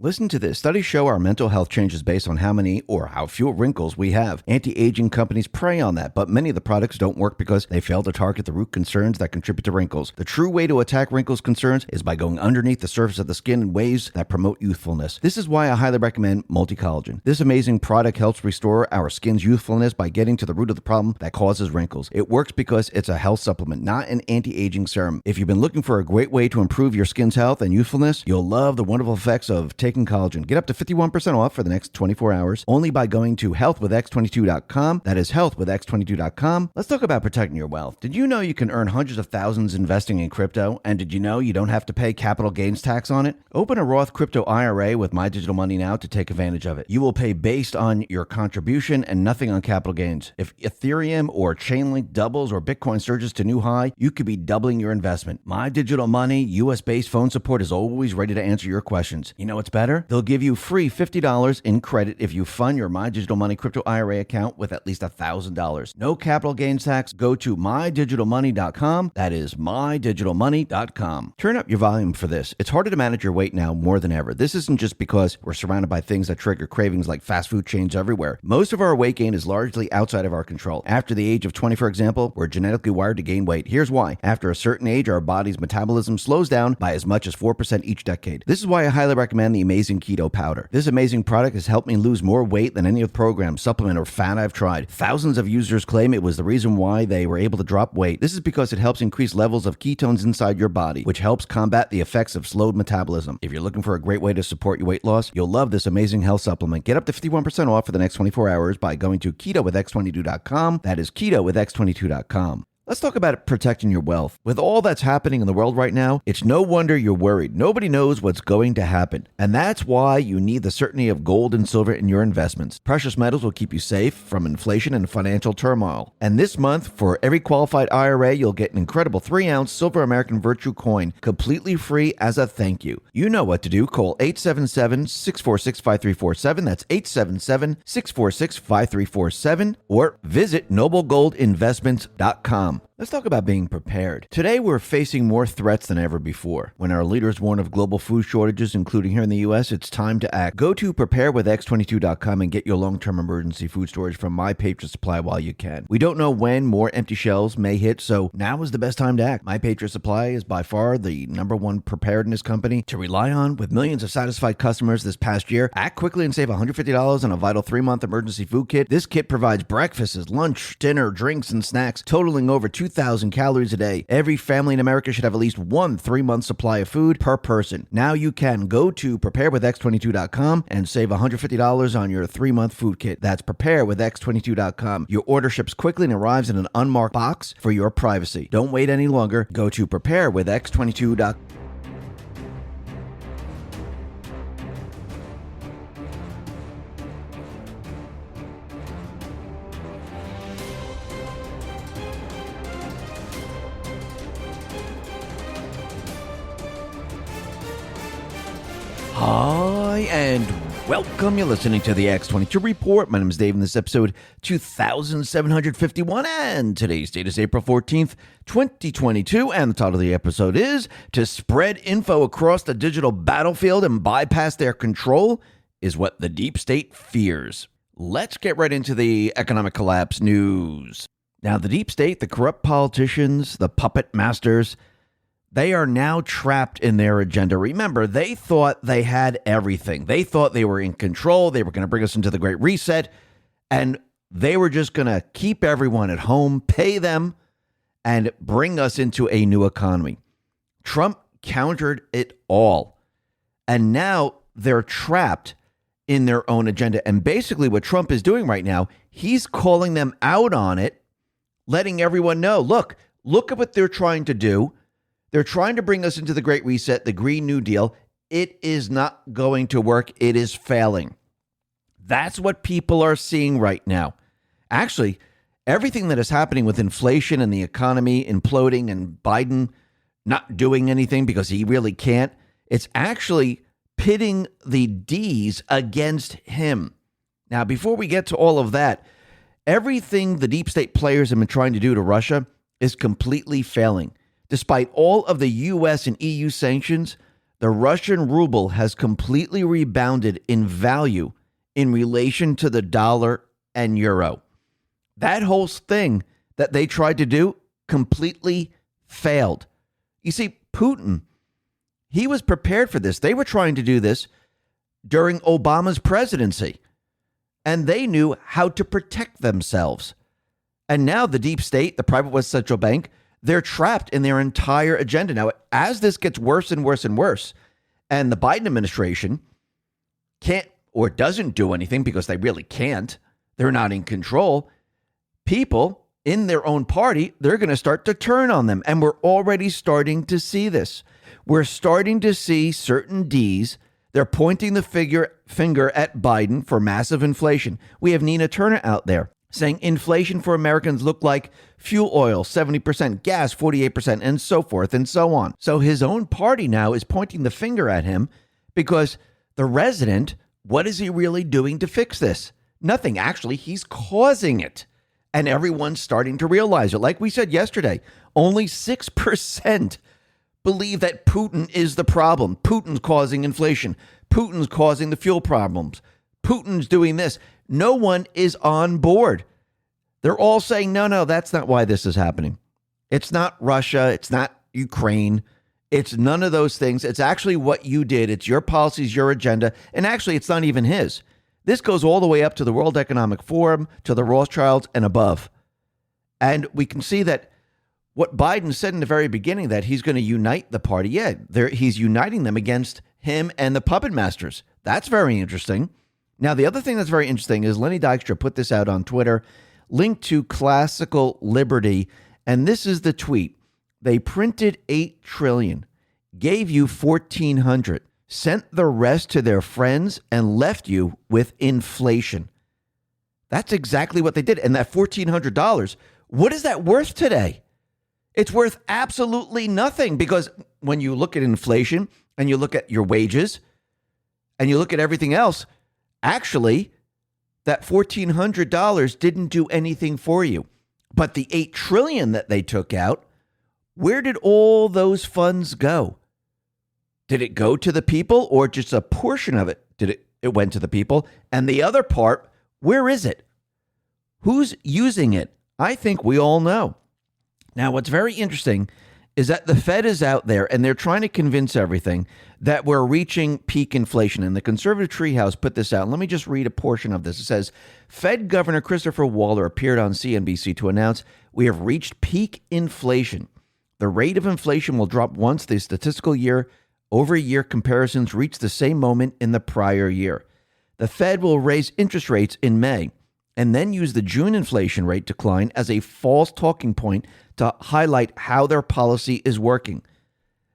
Listen to this. Studies show our mental health changes based on how many or how few wrinkles we have. Anti-aging companies prey on that, but many of the products don't work because they fail to target the root concerns that contribute to wrinkles. The true way to attack wrinkles concerns is by going underneath the surface of the skin in ways that promote youthfulness. This is why I highly recommend Multi-Collagen. This amazing product helps restore our skin's youthfulness by getting to the root of the problem that causes wrinkles. It works because it's a health supplement, not an anti-aging serum. If you've been looking for a great way to improve your skin's health and youthfulness, you'll love the wonderful effects of taking collagen. Get up to 51% off for the next 24 hours only by going to healthwithx22.com. That is healthwithx22.com. Let's talk about protecting your wealth. Did you know you can earn hundreds of thousands investing in crypto? And did you know you don't have to pay capital gains tax on it? Open a Roth crypto IRA with My Digital Money now to take advantage of it. You will pay based on your contribution and nothing on capital gains. If Ethereum or Chainlink doubles or Bitcoin surges to new high, you could be doubling your investment. My Digital Money US-based phone support is always ready to answer your questions. You know what's better? They'll give you free $50 in credit if you fund your My Digital Money crypto IRA account with at least $1,000. No capital gains tax. Go to mydigitalmoney.com. That is mydigitalmoney.com. Turn up your volume for this. It's harder to manage your weight now more than ever. This isn't just because we're surrounded by things that trigger cravings like fast food chains everywhere. Most of our weight gain is largely outside of our control. After the age of 20, for example, we're genetically wired to gain weight. Here's why. After a certain age, our body's metabolism slows down by as much as 4% each decade. This is why I highly recommend the amazing keto powder. This amazing product has helped me lose more weight than any of the programs, supplement, or fat I've tried. Thousands of users claim it was the reason why they were able to drop weight. This is because it helps increase levels of ketones inside your body, which helps combat the effects of slowed metabolism. If you're looking for a great way to support your weight loss, you'll love this amazing health supplement. Get up to 51% off for the next 24 hours by going to ketowithx22.com. That is ketowithx22.com. Let's talk about protecting your wealth. With all that's happening in the world right now, it's no wonder you're worried. Nobody knows what's going to happen. And that's why you need the certainty of gold and silver in your investments. Precious metals will keep you safe from inflation and financial turmoil. And this month, for every qualified IRA, you'll get an incredible 3-ounce silver American Virtue coin, completely free as a thank you. You know what to do. Call 877-646-5347. That's 877-646-5347. Or visit noblegoldinvestments.com. Let's talk about being prepared. Today, we're facing more threats than ever before. When our leaders warn of global food shortages, including here in the U.S., it's time to act. Go to preparewithx22.com and get your long-term emergency food storage from My Patriot Supply while you can. We don't know when more empty shelves may hit, so now is the best time to act. My Patriot Supply is by far the #1 preparedness company to rely on. With millions of satisfied customers this past year, act quickly and save $150 on a vital 3-month emergency food kit. This kit provides breakfasts, lunch, dinner, drinks, and snacks, totaling over 2,000 calories a day. Every family in America should have at least one 3-month supply of food per person. Now you can go to preparewithx22.com and save $150 on your 3-month food kit. That's preparewithx22.com. Your order ships quickly and arrives in an unmarked box for your privacy. Don't wait any longer. Go to preparewithx22.com. Hi, and welcome. You're listening to the X22 Report. My name is Dave, and this is episode 2751, and today's date is April 14th, 2022, and the title of the episode is To Spread Info Across the Digital Battlefield and Bypass Their Control is What the Deep State Fears. Let's get right into the economic collapse news. Now, the deep state, the corrupt politicians, the puppet masters, they are now trapped in their agenda. Remember, they thought they had everything. They thought they were in control. They were going to bring us into the Great Reset, and they were just going to keep everyone at home, pay them, and bring us into a new economy. Trump countered it all, and now they're trapped in their own agenda. And basically what Trump is doing right now, he's calling them out on it, letting everyone know, look at what they're trying to do. They're trying to bring us into the Great Reset, the Green New Deal. It is not going to work. It is failing. That's what people are seeing right now. Actually, everything that is happening with inflation and the economy imploding and Biden not doing anything because he really can't, it's actually pitting the D's against him. Now, before we get to all of that, everything the deep state players have been trying to do to Russia is completely failing. Despite all of the U.S. and EU sanctions, The Russian ruble has completely rebounded in value in relation to the dollar and euro. That whole thing that they tried to do completely failed. You see, Putin, he was prepared for this. They were trying to do this during Obama's presidency, and they knew how to protect themselves. And now the deep state, the private West Central Bank, they're trapped in their entire agenda. Now, as this gets worse and worse and worse, and the Biden administration can't or doesn't do anything because they really can't, they're not in control, people in their own party, they're going to start to turn on them. And we're already starting to see this. We're starting to see certain Ds. They're pointing the finger at Biden for massive inflation. We have Nina Turner out there saying inflation for Americans look like fuel oil, 70%, gas, 48%, and so forth and so on. So his own party now is pointing the finger at him because the resident, what is he really doing to fix this? Nothing. Actually, he's causing it. And everyone's starting to realize it. Like we said yesterday, only 6% believe that Putin is the problem. Putin's causing inflation. Putin's causing the fuel problems. Putin's doing this. No one is on board. They're all saying, no, that's not why this is happening. It's not Russia. It's not Ukraine. It's none of those things. It's actually what you did. It's your policies, your agenda. And actually, it's not even his. This goes all the way up to the World Economic Forum, to the Rothschilds and above. And we can see that what Biden said in the very beginning, that he's going to unite the party. Yeah, he's uniting them against him and the puppet masters. That's very interesting. Now, the other thing that's very interesting is Lenny Dykstra put this out on Twitter, linked to Classical Liberty. And this is the tweet. They printed 8 trillion, gave you 1,400. Sent the rest to their friends and left you with inflation. That's exactly what they did. And that $1,400, what is that worth today? It's worth absolutely nothing, because when you look at inflation and you look at your wages and you look at everything else, actually, that $1,400 didn't do anything for you. But the 8 trillion that they took out, where did all those funds go? Did it go to the people, or just a portion of it? It went to the people? And the other part, where is it? Who's using it? I think we all know. Now, what's very interesting is that the Fed is out there and they're trying to convince everything that we're reaching peak inflation. And the Conservative Treehouse put this out. Let me just read a portion of this. It says, Fed Governor Christopher Waller appeared on CNBC to announce we have reached peak inflation. The rate of inflation will drop once the statistical year-over-year comparisons reach the same moment in the prior year. The Fed will raise interest rates in May and then use the June inflation rate decline as a false talking point to highlight how their policy is working.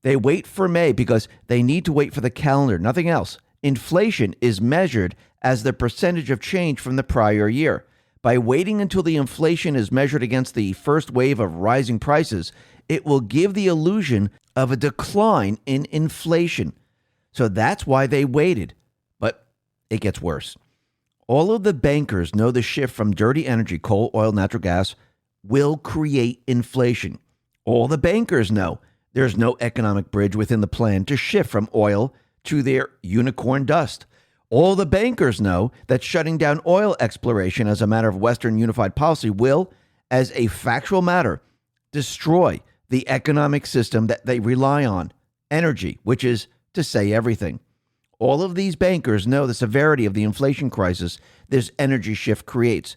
They wait for May because they need to wait for the calendar, nothing else. Inflation is measured as the percentage of change from the prior year. By waiting until the inflation is measured against the first wave of rising prices, it will give the illusion of a decline in inflation. So that's why they waited. But it gets worse. All of the bankers know the shift from dirty energy, coal, oil, natural gas, will create inflation. All the bankers know there's no economic bridge within the plan to shift from oil to their unicorn dust. All the bankers know that shutting down oil exploration as a matter of Western unified policy will, as a factual matter, destroy the economic system that they rely on, energy, which is to say everything. All of these bankers know the severity of the inflation crisis this energy shift creates.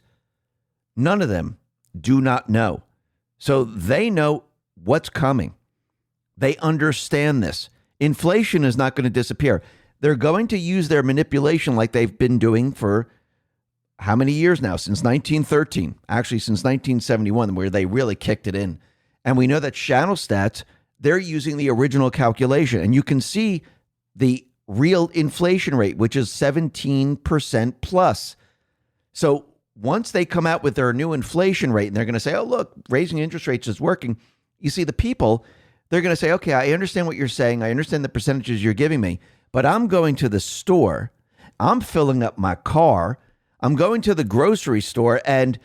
None of them do not know. So they know what's coming. They understand this. Inflation is not going to disappear. They're going to use their manipulation like they've been doing for how many years now? Since 1913, actually since 1971, where they really kicked it in. And we know that Channel Stats, they're using the original calculation. And you can see the real inflation rate, which is 17% plus. So once they come out with their new inflation rate and they're going to say, oh, look, raising interest rates is working. You see, the people, they're going to say, okay, I understand what you're saying. I understand the percentages you're giving me, but I'm going to the store. I'm filling up my car. I'm going to the grocery store, and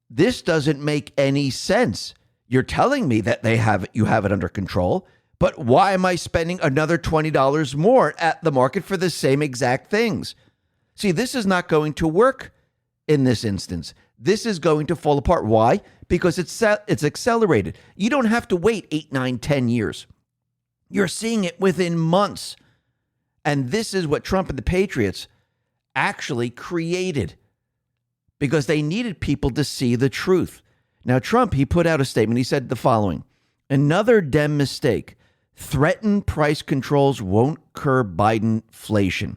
this doesn't make any sense. You're telling me that you have it under control, But why am I spending another $20 more at the market for the same exact things? See, this is not going to work in this instance. This is going to fall apart. Why? Because it's accelerated. You don't have to wait 8, 9, 10 years. You're seeing it within months. And this is what Trump and the Patriots actually created because they needed people to see the truth. Now, Trump, he put out a statement. He said the following: another Dem mistake. Threatened price controls won't curb Bidenflation.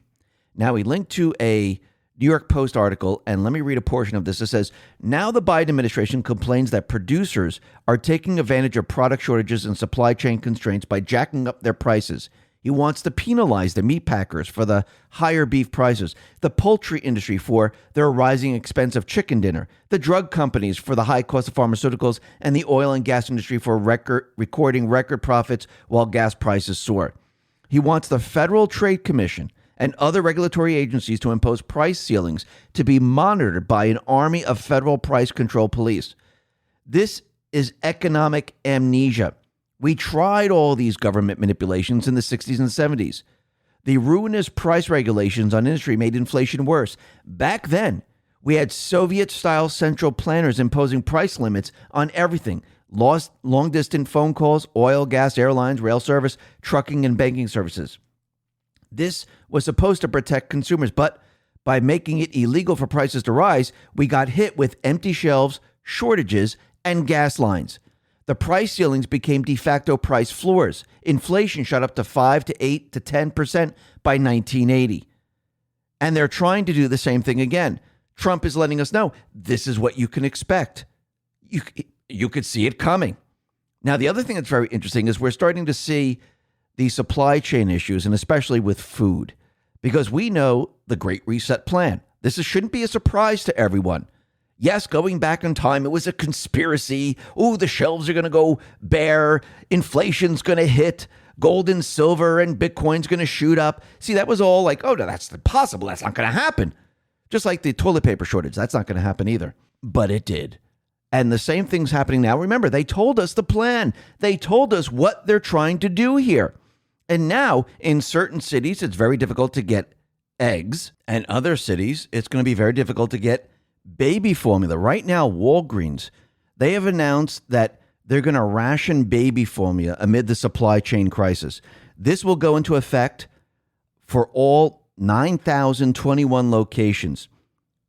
Now, he linked to a New York Post article, and let me read a portion of this. It says, now the Biden administration complains that producers are taking advantage of product shortages and supply chain constraints by jacking up their prices. He wants to penalize the meat packers for the higher beef prices, the poultry industry for their rising expense of chicken dinner, the drug companies for the high cost of pharmaceuticals, and the oil and gas industry for recording record profits while gas prices soar. He wants the Federal Trade Commission and other regulatory agencies to impose price ceilings to be monitored by an army of federal price control police. This is economic amnesia. We tried all these government manipulations in the 60s and 70s. The ruinous price regulations on industry made inflation worse. Back then, we had Soviet-style central planners imposing price limits on everything: long-distance phone calls, oil, gas, airlines, rail service, trucking, and banking services. This was supposed to protect consumers, but by making it illegal for prices to rise, we got hit with empty shelves, shortages, and gas lines. The price ceilings became de facto price floors. Inflation shot up to 5 to 8 to 10% by 1980. And they're trying to do the same thing again. Trump is letting us know this is what you can expect. You could see it coming. Now, the other thing that's very interesting is we're starting to see the supply chain issues, and especially with food, because we know the Great Reset plan. This shouldn't be a surprise to everyone. Yes, going back in time, it was a conspiracy. Oh, the shelves are going to go bare. Inflation's going to hit. Gold and silver and Bitcoin's going to shoot up. See, that was all like, oh, no, that's impossible. That's not going to happen. Just like the toilet paper shortage. That's not going to happen either. But it did. And the same thing's happening now. Remember, they told us the plan. They told us what they're trying to do here. And now, in certain cities, it's very difficult to get eggs. And other cities, it's going to be very difficult to get baby formula. Right now, Walgreens, they have announced that they're going to ration baby formula amid the supply chain crisis. This will go into effect for all 9,021 locations.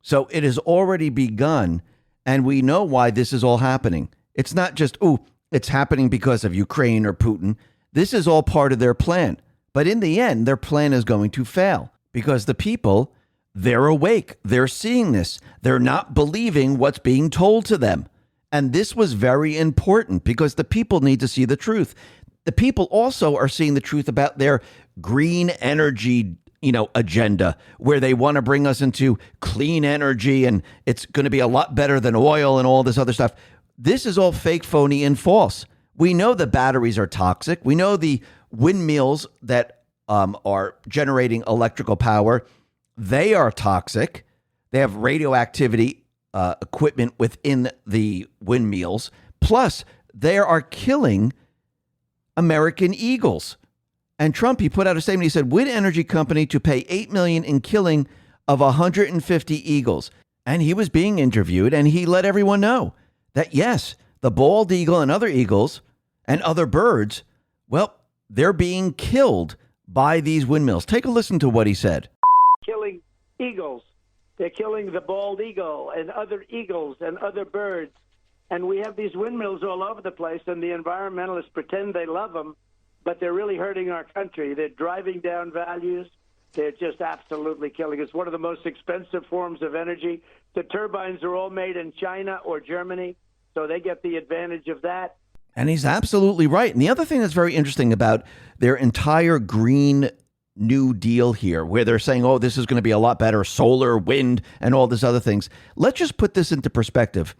So it has already begun, and we know why this is all happening. It's not just, it's happening because of Ukraine or Putin. This is all part of their plan. But in the end, their plan is going to fail because the people, they're awake. They're seeing this. They're not believing what's being told to them. And this was very important because the people need to see the truth. The people also are seeing the truth about their green energy, agenda, where they want to bring us into clean energy and it's going to be a lot better than oil and all this other stuff. This is all fake, phony, and false. We know the batteries are toxic. We know the windmills that are generating electrical power, they are toxic. They have radioactivity equipment within the windmills. Plus, they are killing American eagles. And Trump, he put out a statement. He said, wind energy company to pay $8 million in killing of 150 eagles. And he was being interviewed, and he let everyone know that, yes, the bald eagle and other eagles and other birds, well, they're being killed by these windmills. Take a listen to what he said. Killing eagles. They're killing the bald eagle and other eagles and other birds. And we have these windmills all over the place, and the environmentalists pretend they love them, but they're really hurting our country. They're driving down values. They're just absolutely killing us. One of the most expensive forms of energy. The turbines are all made in China or Germany, so they get the advantage of that. And he's absolutely right. And the other thing that's very interesting about their entire Green New Deal here, where they're saying, oh, this is going to be a lot better, solar, wind, and all these other things. Let's just put this into perspective.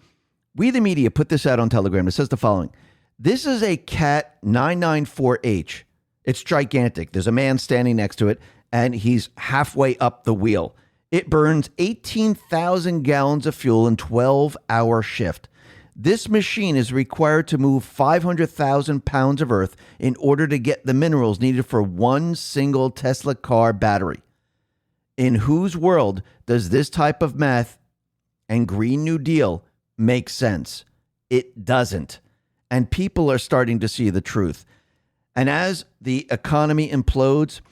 We, the media, put this out on Telegram. It says the following. This is a Cat 994H. It's gigantic. There's a man standing next to it, and he's halfway up the wheel. It burns 18,000 gallons of fuel in 12-hour shift. This machine is required to move 500,000 pounds of earth in order to get the minerals needed for one single Tesla car battery. In whose world does this type of math and Green New Deal make sense? It doesn't. And people are starting to see the truth. And as the economy implodes,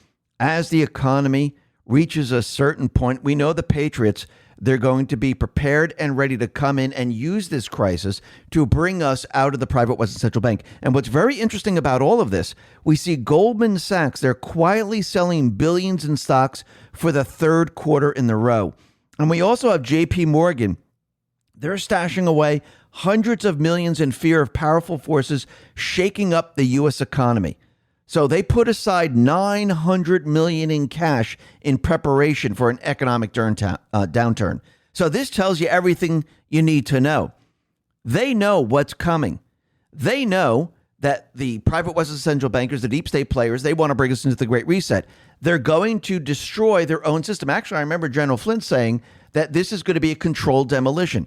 as the economy reaches a certain point, we know the Patriots, they're going to be prepared and ready to come in and use this crisis to bring us out of the private Western Central Bank. And what's very interesting about all of this, we see Goldman Sachs, they're quietly selling billions in stocks for the third quarter in a row. And we also have JP Morgan. They're stashing away hundreds of millions in fear of powerful forces shaking up the U.S. economy. So they put aside $900 million in cash in preparation for an economic downturn. So this tells you everything you need to know. They know what's coming. They know that the private Western central bankers, the deep state players, they want to bring us into the Great Reset. They're going to destroy their own system. Actually, I remember General Flint saying that this is going to be a controlled demolition.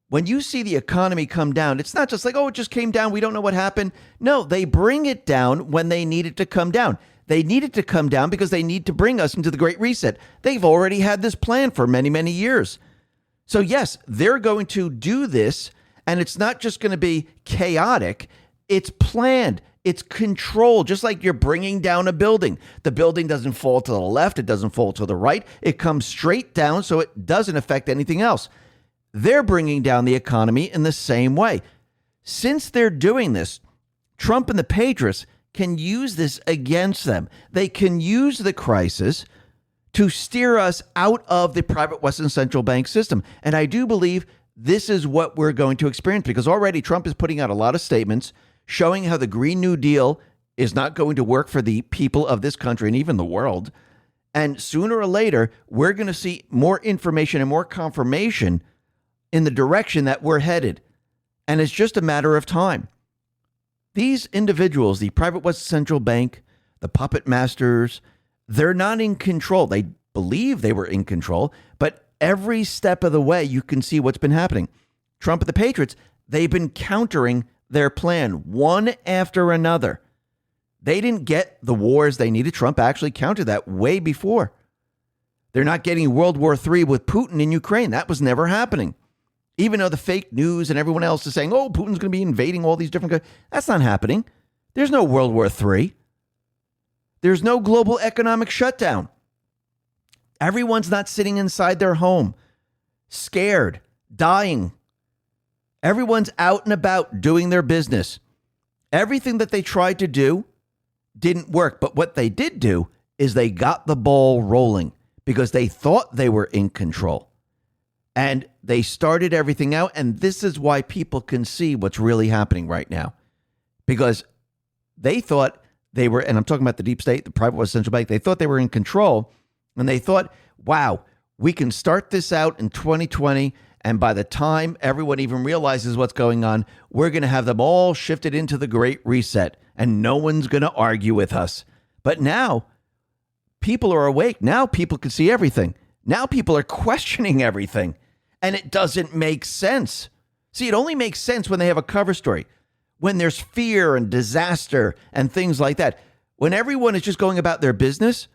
When you see the economy come down, it's not just like, oh, it just came down, we don't know what happened. No, they bring it down when they need it to come down. They need it to come down because they need to bring us into the Great Reset. They've already had this plan for many, many years. So yes, they're going to do this, and it's not just going to be chaotic. It's planned. It's controlled, just like you're bringing down a building. The building doesn't fall to the left. It doesn't fall to the right. It comes straight down so it doesn't affect anything else. They're bringing down the economy in the same way. Since they're doing this, Trump and the Patriots can use this against them. They can use the crisis to steer us out of the private Western central bank system. And I do believe this is what we're going to experience, because already Trump is putting out a lot of statements showing how the Green New Deal is not going to work for the people of this country and even the world. And sooner or later, we're going to see more information and more confirmation in the direction that we're headed. And it's just a matter of time. These individuals, the private Western Central Bank, the puppet masters, they're not in control. They believe they were in control, but every step of the way, you can see what's been happening. Trump and the Patriots, they've been countering their plan one after another. They didn't get the wars they needed. Trump actually countered that way before. They're not getting World War III with Putin in Ukraine. That was never happening. Even though the fake news and everyone else is saying, oh, Putin's going to be invading all these different countries. That's not happening. There's no World War III. There's no global economic shutdown. Everyone's not sitting inside their home, scared, dying. Everyone's out and about doing their business. Everything that they tried to do didn't work. But what they did do is they got the ball rolling because they thought they were in control. And they started everything out. And this is why people can see what's really happening right now. Because they thought they were, and I'm talking about the deep state, the private Western Central Bank, they thought they were in control. And they thought, wow, we can start this out in 2020. And by the time everyone even realizes what's going on, we're going to have them all shifted into the Great Reset. And no one's going to argue with us. But now people are awake. Now people can see everything. Now people are questioning everything. And it doesn't make sense. See, it only makes sense when they have a cover story, when there's fear and disaster and things like that. When everyone is just going about their business,